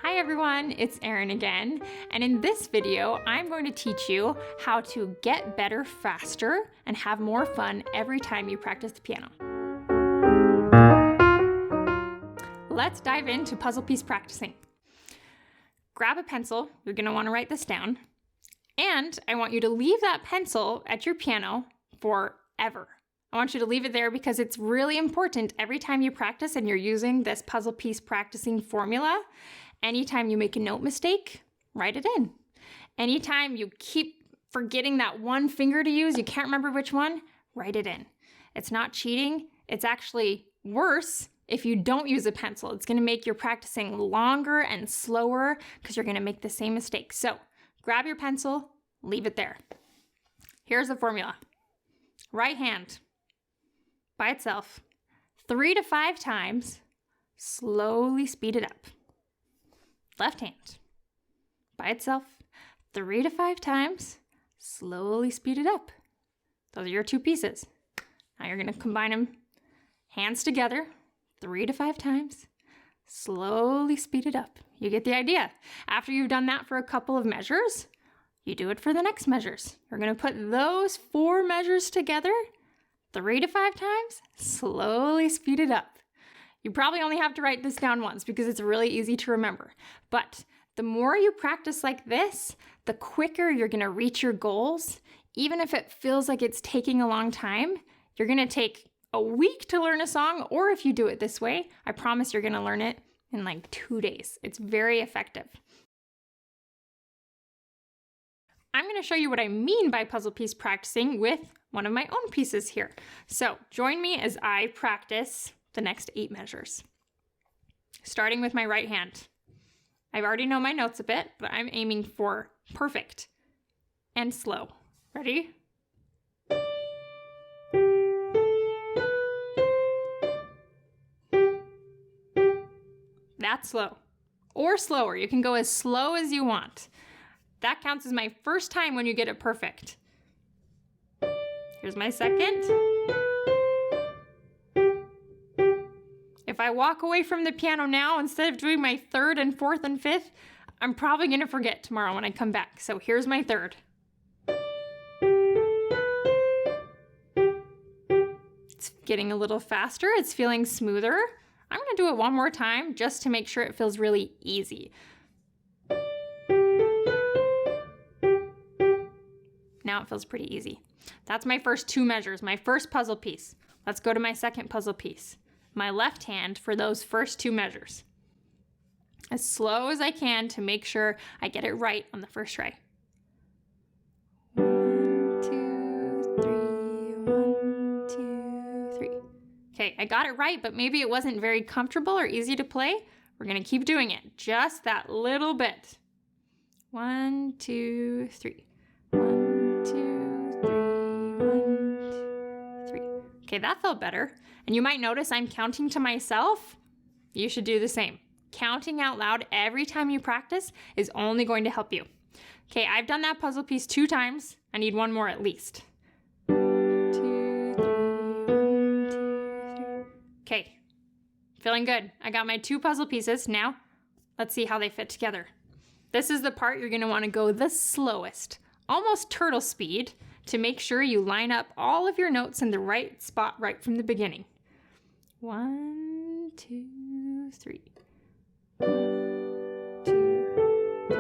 Hi everyone, it's Erin again, and in this video, I'm going to teach you how to get better faster and have more fun every time you practice the piano. Let's dive into puzzle piece practicing. Grab a pencil, you're going to want to write this down, and I want you to leave that pencil at your piano forever. I want you to leave it there because it's really important every time you practice and you're using this puzzle piece practicing formula. Anytime you make a note mistake, write it in. Anytime you keep forgetting that one finger to use, you can't remember which one, write it in. It's not cheating. It's actually worse if you don't use a pencil. It's going to make your practicing longer and slower because you're going to make the same mistake. So grab your pencil, leave it there. Here's the formula. Right hand by itself, 3 to 5 times, slowly speed it up. Left hand by itself, 3 to 5 times, slowly speed it up. Those are your two pieces. Now you're going to combine them, hands together, 3 to 5 times, slowly speed it up. You get the idea. After you've done that for a couple of measures, you do it for the next measures. You're going to put those 4 measures together, 3 to 5 times, slowly speed it up. You probably only have to write this down once because it's really easy to remember. But the more you practice like this, the quicker you're going to reach your goals. Even if it feels like it's taking a long time, you're going to take a week to learn a song, or if you do it this way, I promise you're going to learn it in like 2 days. It's very effective. I'm going to show you what I mean by puzzle piece practicing with one of my own pieces here. So join me as I practice the next 8 measures. Starting with my right hand. I already know my notes a bit, but I'm aiming for perfect and slow. Ready? That's slow. Or slower. You can go as slow as you want. That counts as my first time when you get it perfect. Here's my second. If I walk away from the piano now, instead of doing my 3rd and 4th and 5th, I'm probably going to forget tomorrow when I come back. So here's my 3rd. It's getting a little faster. It's feeling smoother. I'm going to do it one more time just to make sure it feels really easy. Now it feels pretty easy. That's my first 2 measures, my first puzzle piece. Let's go to my second puzzle piece. My left hand for those first 2 measures. As slow as I can to make sure I get it right on the first try. 1, 2, 3, 1, 2, 3. Okay, I got it right, but maybe it wasn't very comfortable or easy to play. We're gonna keep doing it, just that little bit. 1, 2, 3. 1, 2, 3, 1, 2, 3. Okay, that felt better. And you might notice I'm counting to myself. You should do the same. Counting out loud every time you practice is only going to help you. Okay, I've done that puzzle piece 2 times. I need one more at least. 1, 2, 3, 1, 2, 3. Okay, feeling good. I got my 2 puzzle pieces. Now, let's see how they fit together. This is the part you're going to want to go the slowest, almost turtle speed, to make sure you line up all of your notes in the right spot right from the beginning. 1, 2, 3. 1, 2, 3.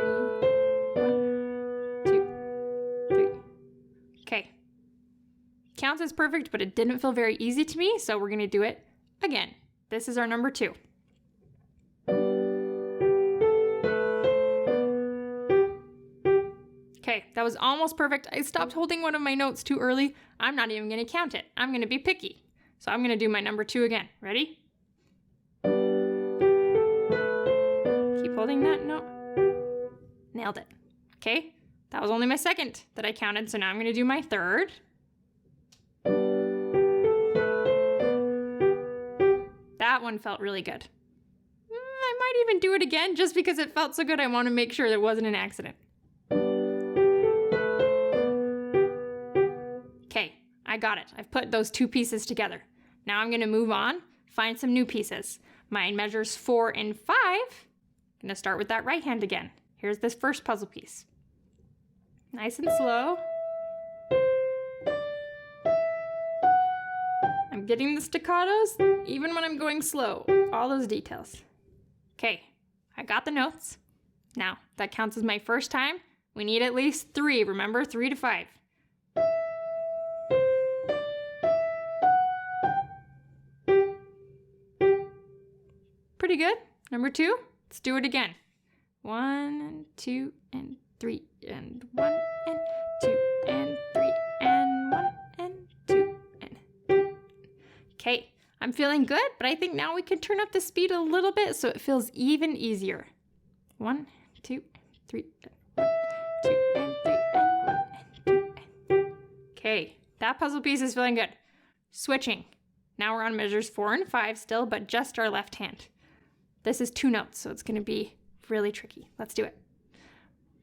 1, 2, 3. Okay. Counts as perfect, but it didn't feel very easy to me, so we're going to do it again. This is our number 2. Okay, that was almost perfect. I stopped holding one of my notes too early. I'm not even going to count it. I'm going to be picky. So I'm going to do my number 2 again. Ready? Keep holding that note. Nailed it. Okay, that was only my 2nd that I counted, so now I'm going to do my 3rd. That one felt really good. I might even do it again just because it felt so good. I want to make sure there wasn't an accident. Okay, I got it. I've put those 2 pieces together. Now I'm going to move on, find some new pieces. My measures 4 and 5 Gonna start with that right hand again. Here's this first puzzle piece. Nice and slow. I'm getting the staccatos even when I'm going slow. All those details. Okay, I got the notes. Now, that counts as my first time. We need at least 3, remember? 3 to 5. Pretty good. Number 2, let's do it again. 1, 2, and 3, and 1, and 2, and 3, and 1, and 2, and 3. Okay, I'm feeling good, but I think now we can turn up the speed a little bit so it feels even easier. 1, 2, 3, 1, 2, and 3, and 1, and 2, and... Okay, that puzzle piece is feeling good. Switching. Now we're on measures 4 and 5 still, but just our left hand. This is 2 notes, so it's gonna be really tricky. Let's do it.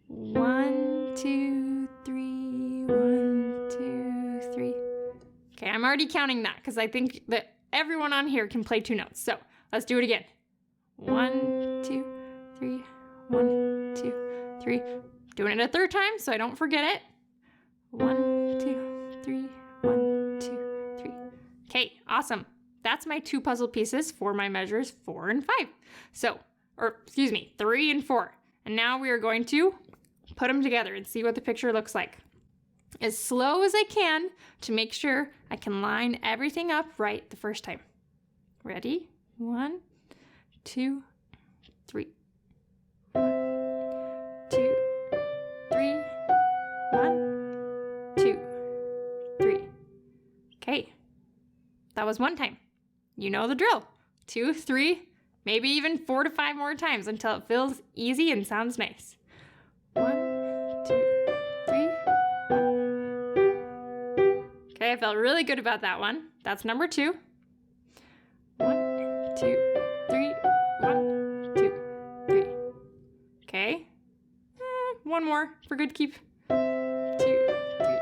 1, 2, 3, 1, 2, 3. Okay, I'm already counting that because I think that everyone on here can play 2 notes. So let's do it again. 1, 2, 3, 1, 2, 3. Doing it a third time so I don't forget it. 1, 2, 3, 1, 2, 3. Okay, awesome. That's my 2 puzzle pieces for my measures 4 and 5. So, or excuse me, 3 and 4. And now we are going to put them together and see what the picture looks like. As slow as I can to make sure I can line everything up right the first time. Ready? 1, 2, 3. 1, 2, 3. 1, 2, 3. Okay, that was 1 time. You know the drill. 2, 3, maybe even 4 to 5 more times until it feels easy and sounds nice. 1, 2, 3. Okay, I felt really good about that one. That's number 2. 1, 2, 3. 1, 2, 3. Okay. One more for good keep. 2, 3,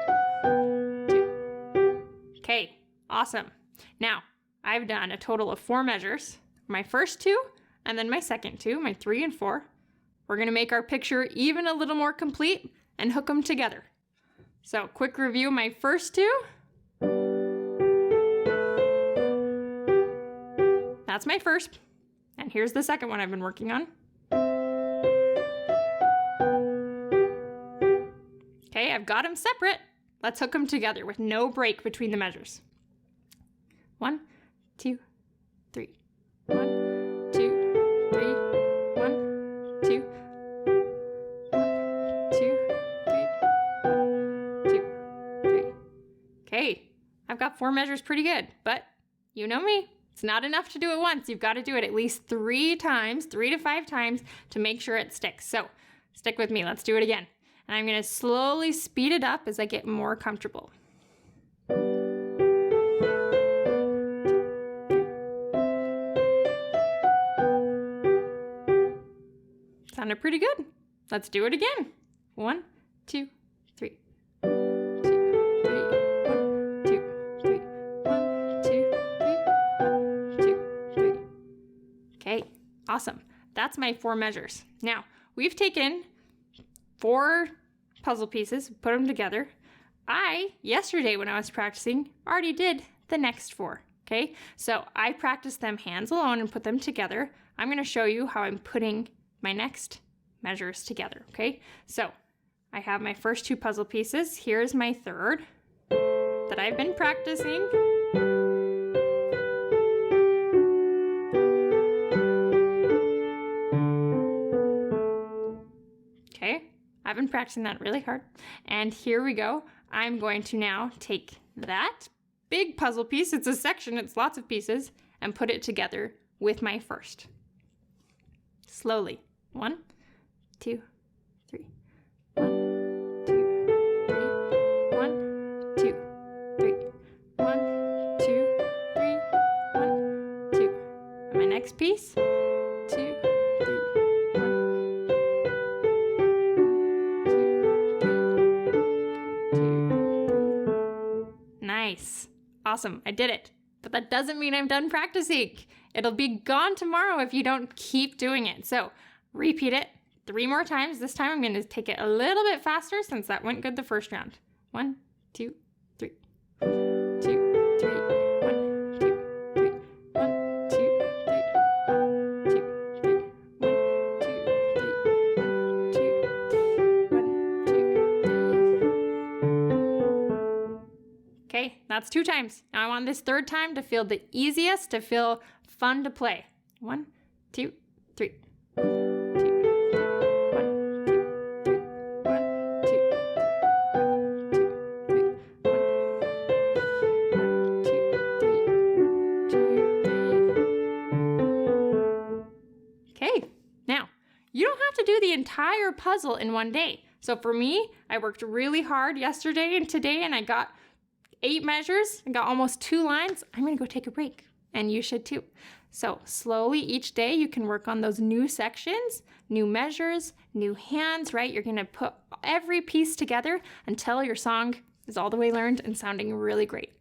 2. Okay, awesome. Now, I've done a total of 4 measures. My first 2, and then my second 2, my 3 and 4. We're gonna make our picture even a little more complete and hook them together. So, quick review, my first 2. That's my first. And here's the second one I've been working on. Okay, I've got them separate. Let's hook them together with no break between the measures. 1, 2, 3. 1, 2, 3. 1, 2. 1, 2, 3. 1, 2, 3. Okay, I've got 4 measures pretty good, but you know me. It's not enough to do it once. You've got to do it at least 3 times, 3 to 5 times to make sure it sticks. So stick with me. Let's do it again. And I'm going to slowly speed it up as I get more comfortable. Sounded pretty good. Let's do it again. 1, 2, 3. 1, 2, 3. 1, 2, 3. 1, 2, 3. 1, 2, 3. Okay, awesome. That's my 4 measures. Now, we've taken 4 puzzle pieces, put them together. Yesterday when I was practicing, already did the next 4, okay? So I practiced them hands alone and put them together. I'm gonna show you how I'm putting my next measures together, okay? So I have my first 2 puzzle pieces. Here's my third that I've been practicing. Okay, I've been practicing that really hard. And here we go. I'm going to now take that big puzzle piece, it's a section, it's lots of pieces, and put it together with my first. Slowly. 1, 2, 3. 1, 2, 3. 1, 2, 3. 1, 2, 3. 1, 2. And my next piece. 2, 3. 1, 2, 3. Nice. Awesome. I did it. But that doesn't mean I'm done practicing. It'll be gone tomorrow if you don't keep doing it. So Repeat it 3 more times. This time I'm going to take it a little bit faster since that went good the first round. 1, 2, 3. 2, 3. 1, 2, 3. 1, 2, 3. 1, 2, 3. 1, 2, 3. 1, 2, 3. Okay, that's 2 times. Now I want this third time to feel the easiest, to feel fun to play. 1, 2, 3. 1, 2, 3. 1, 2, 3. 1, 2, 3. 1, 2, 3. Okay, now you don't have to do the entire puzzle in one day. So for me, I worked really hard yesterday and today, and I got 8 measures and got almost 2 lines. I'm gonna go take a break, and you should too. So slowly each day you can work on those new sections, new measures, new hands, right? You're gonna put every piece together until your song is all the way learned and sounding really great.